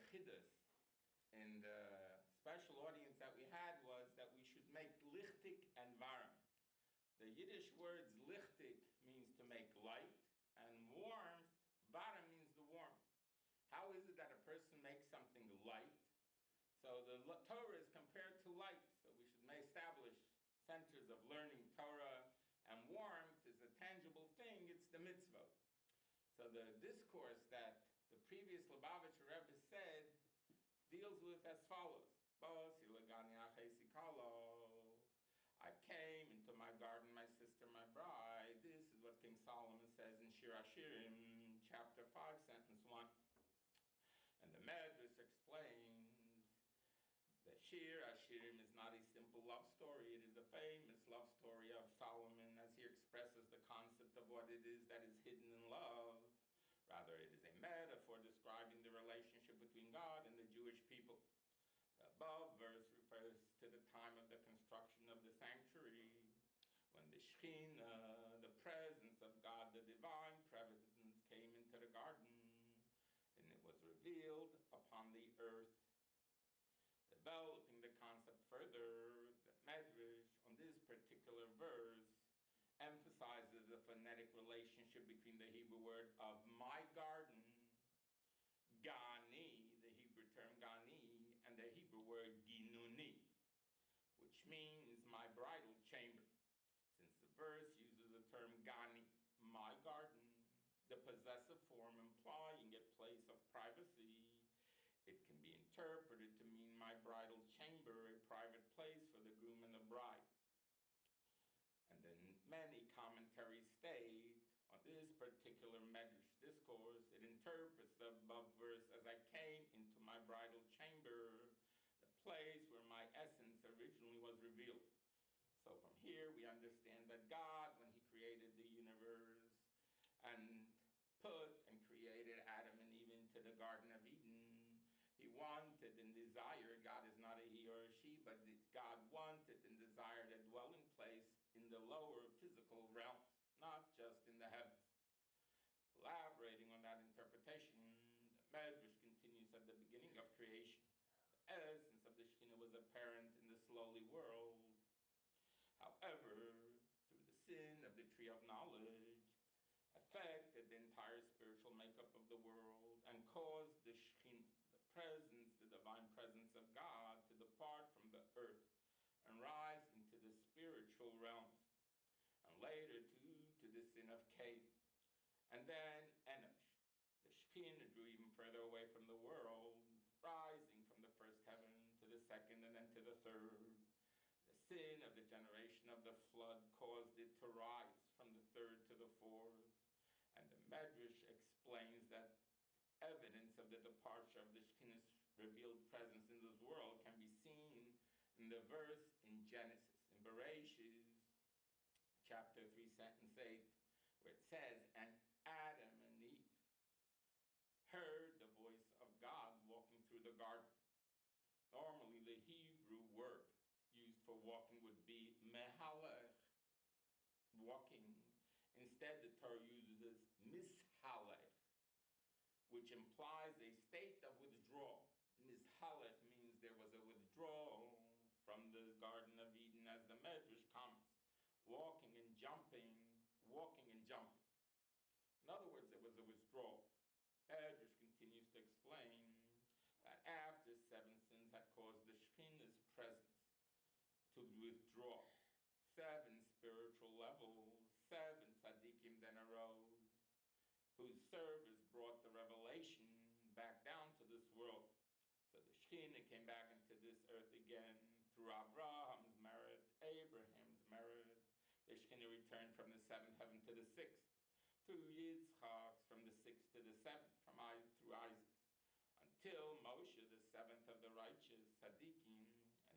chidus in the special audience that we had was that we should make lichtig and varm. The Yiddish words lichtig means to make light, and warmth, varm means the warmth. How is it that a person makes something light? So the Torah is compared to light, so we should establish centers of learning Torah, and warmth is a tangible thing, it's the mitzvah. So the discourse that the previous Lubavitcher Rebbe said deals with as follows. Bosi, I came into my garden, my sister, my bride. This is what King Solomon says in Shir Hashirim, chapter 5, sentence 1. And the Medrash explains that Shir Hashirim is not a simple love story. It is the famous love story of Solomon as he expresses the concept of what it is that is hidden in love. Rather, it is a metaphor describing the relationship between God and the Jewish people. The above verse refers to the time of the construction of the sanctuary, when the Shekhinah, the presence of God, the divine presence, came into the garden, and it was revealed upon the earth. Developing the concept further, the Medrash on this particular verse emphasizes the phonetic relationship between the Hebrew word of my garden, Gani, the Hebrew term Gani, and the Hebrew word Ginuni, which means my bridal chamber. Since the verse uses the term Gani, my garden, the possessive form implying a place of privacy, it can be interpreted to mean my bridal chamber, a private place for the groom and the bride. And then many commentaries state on this particular Medrash discourse, it interprets the above verse as I came into my bridal chamber, the place where my essence originally was revealed. So from here we understand that God, when he created the universe and put and created Adam and Eve into the Garden of Eden, he wanted and desired, God is not a he or a she, but God wanted and desired a dwelling place in the lower physical realms, not just in the heavens. Elaborating on that interpretation, the Medrash continues at the beginning of creation. The essence of the Shekhinah was apparent in the lowly world. However, through the sin of the tree of knowledge, affected the entire spiritual makeup of the world and caused the Shekhinah, the presence, the divine presence of God, to depart from the earth and rise into the spiritual realms, and later to the sin of Cain. And then Enosh, the Shekhinah drew even further away from the world, rising from the first heaven to the second and then to the third. The sin of the generation of the flood caused it to rise from the third to the fourth. And the Medrash explains that evidence of the departure of the Shekhinah's revealed presence in this world can be seen in the verse in Genesis, in Bereshit, chapter 3, sentence 8, where it says, and Adam and Eve heard the voice of God walking through the garden. Normally, the Hebrew word used for walking would be mehalech, walking. Instead, the Torah uses mishalech, which implies a state of withdrawal. Mishalech means there was a withdrawal from the Garden of Eden, as the Medrash comments, walking and jumping, walking and jumping. In other words, there was a withdrawal. Medrash continues to explain that after 7 sins had caused the Shekhinah's presence to withdraw, 7 spiritual levels, 7 tzaddikim then arose, whose service brought the revelation back down to this world. So the Shekhinah came back into this earth again through Abraham's merit, Abraham's merit. The Shekhinah returned from the 7th heaven to the 6th, through Yitzchak's from the 6th to the 7th, through Isaac's, until Moshe, the 7th of the righteous, tzaddikim,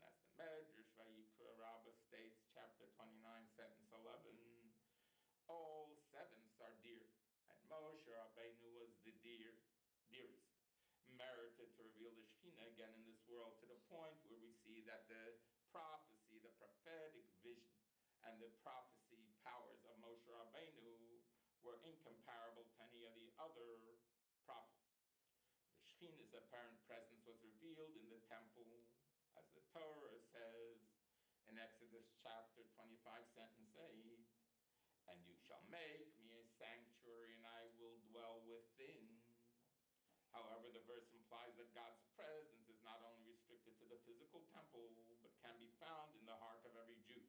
and as the Medrash Vayikra Rabbah states, chapter 29, sentence 11, all 7ths are dear, and Moshe Rabbeinu was the dearest, merited to reveal the Shekhinah again in this world, to the point where we see that the prophecy, the prophetic vision, and the prophecy powers of Moshe Rabbeinu were incomparable to any of the other prophets. The Shekhinah's apparent presence was revealed in the temple, as the Torah says in Exodus chapter 25, sentence 8, and you shall make me a sanctuary and I will dwell within. However, the verse implies that God's presence is not only restricted to the physical temple, but can be found in the heart of every Jew.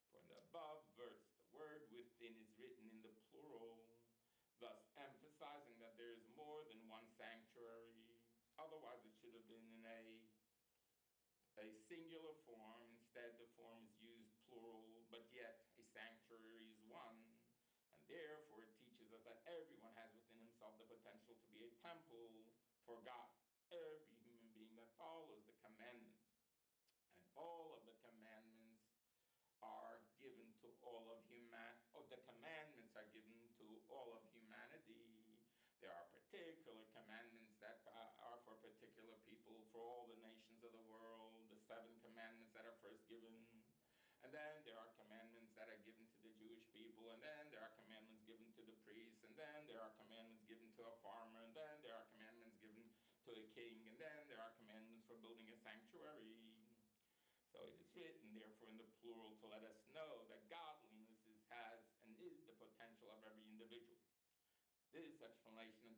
For in the above verse, the word within is written in the plural, thus emphasizing that there is more than one sanctuary. Otherwise, it should have been in a singular form. Instead, the form is used plural, but yet a sanctuary is one. And therefore, it teaches us that everyone has within himself the potential to be a temple for God. Every human being that follows the commandments. And all of the commandments are given to all of the commandments are given to all of humanity. There are particular commandments that are for particular people, for all the nations of the world, the 7 commandments that are first given. And then there are commandments that are given to the Jewish people, and then there are commandments given to the priests, and then there are commandments given to a farmer, and then there are commandments given to a king, and then there are commandments for building a sanctuary. So it is written, therefore, in the plural to let us know that godliness has and is the potential of every individual. This explanation